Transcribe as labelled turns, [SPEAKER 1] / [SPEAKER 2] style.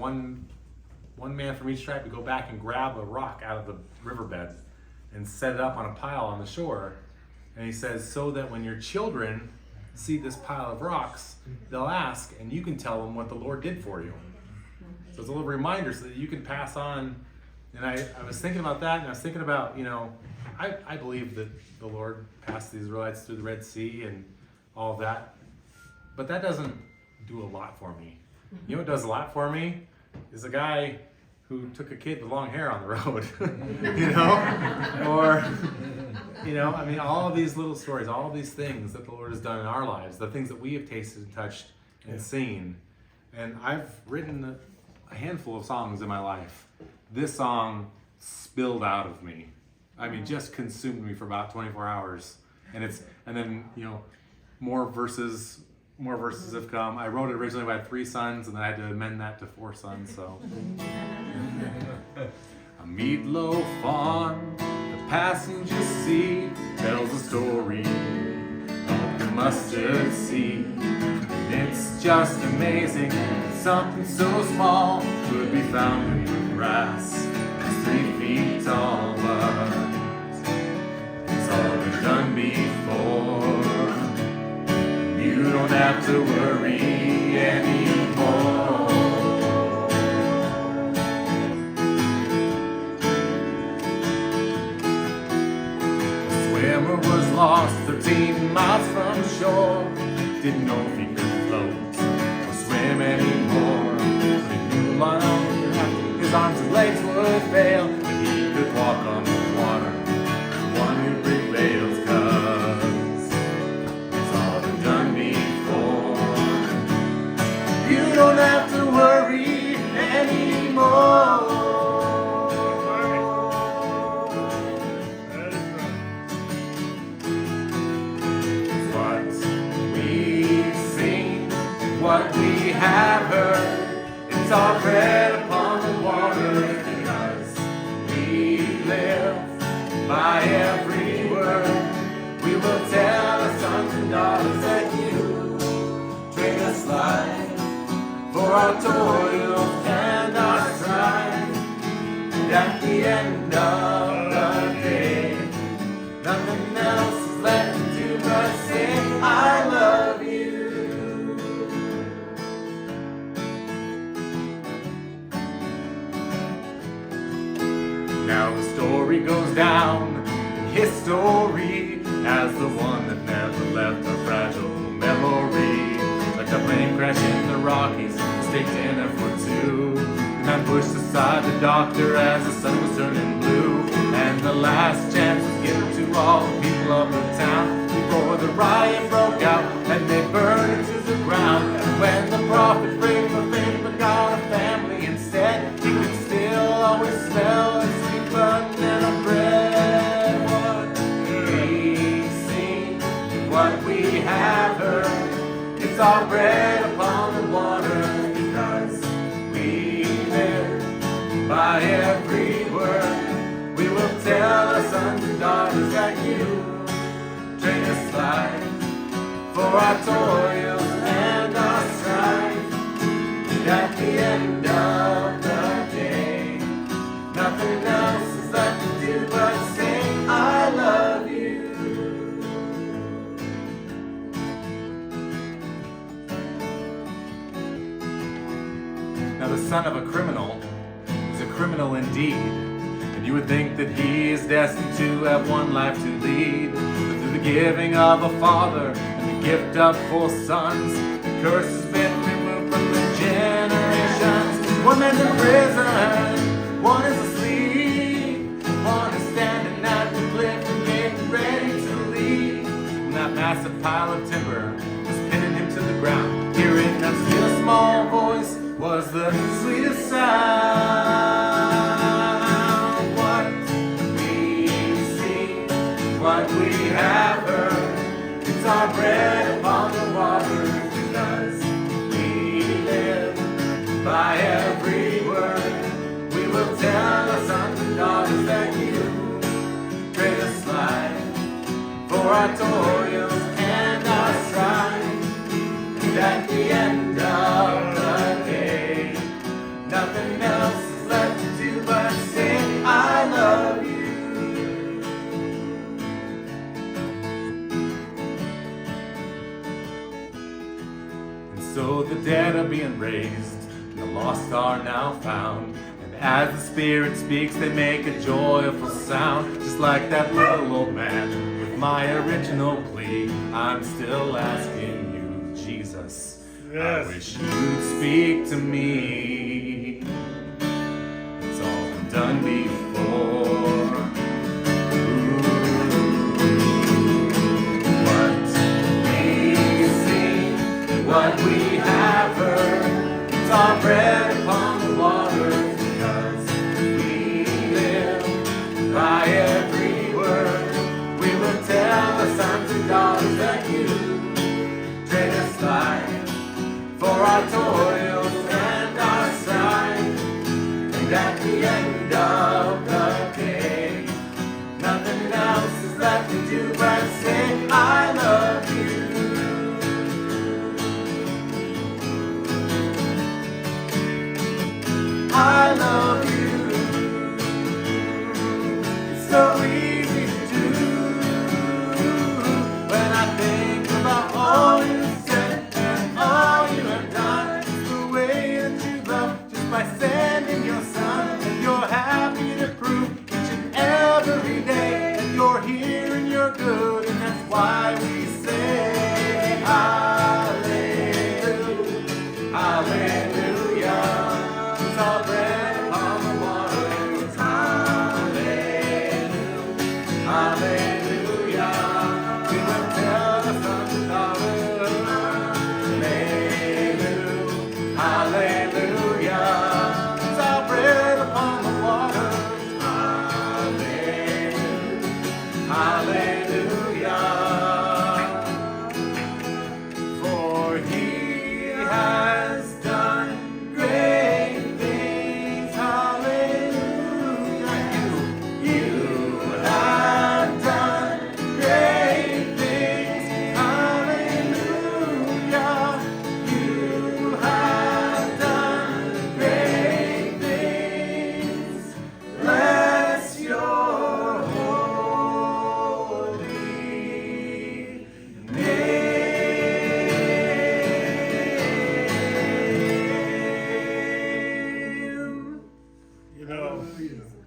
[SPEAKER 1] one man from each tribe to go back and grab a rock out of the riverbed and set it up on a pile on the shore. And he says, so that when your children see this pile of rocks, they'll ask, and you can tell them what the Lord did for you. So it's a little reminder so that you can pass on. And I was thinking about that, and I was thinking about, I believe that the Lord passed the Israelites through the Red Sea and all of that. But that doesn't do a lot for me. You know what does a lot for me? Is a guy who took a kid with long hair on the road, or, all of these little stories, all of these things that the Lord has done in our lives, the things that we have tasted and touched and seen. And I've written a handful of songs in my life. This song spilled out of me. Just consumed me for about 24 hours. And then, more verses have come. I wrote it originally when I had 3 sons, and then I had to amend that to 4 sons, so. A meatloaf on the passenger seat tells a story of the mustard seed. And it's just amazing that something so small could be found in the grass that's 3 feet tall, but it's all been done before. You don't have to worry anymore. The swimmer was lost 13 miles from shore. Didn't know if he could float or swim anymore. But he knew long after his arms and legs would fail that he could walk on the water. The one who prevails, 'cause it's all been done before. You don't have to worry anymore. What we have heard, it's all read upon the water, because we live by every word. We will tell our sons and daughters that you train us life for our toil and our strife. And at the end of the day, nothing else is left to do but say, I love you. Now the story goes down in history as the one that never left a fragile memory. Like a plane crash in the Rockies, staked dinner for 2. The man pushed aside the doctor as the sun was turning blue. And the last chance was given to all the people of the town before the riot broke out and they burned it to the ground. And when the prophet prayed for faith but got a family instead, he could still always smell and sweet banana bread. What we sing, what we have heard, it's all bread upon the water, because we live by every word. We will tell our sons and daughters that you train us life for our toils and our strife. And at the end of the day, nothing else is left to do but say, I love you. Now the son of a criminal is a criminal indeed. And you would think that he is destined to have one life to lead. But through the giving of a father and the gift of 4 sons, the curse has been removed from the generations. One man's in prison, one is asleep, one is standing at the cliff and getting ready to leave. And that massive pile of timber was pinning him to the ground. Hearing that still small voice was the sweetest sound. What we have heard, it's our bread upon the water, because we live by every word. We will tell our sons and daughters that you train us life for our toils and our strife. And at the end of the day, Nothing else is left to do but say I love you. And so the dead are being raised, and the lost are now found. And as the Spirit speaks, they make a joyful sound. Just like that little old man with my original plea, I'm still asking you, Jesus,
[SPEAKER 2] Yes.
[SPEAKER 1] I wish you'd speak to me. It's all been done before. What we see and what we have heard, it's our bread upon the waters, because we live by every word. We will tell the sons and daughters that you trade us life for our toils and our strife. And at the end of the day, nothing else is left to do but say I love you. I love you. It's so easy to do when I think about all you said and all you have done. It's the way that you love just by saying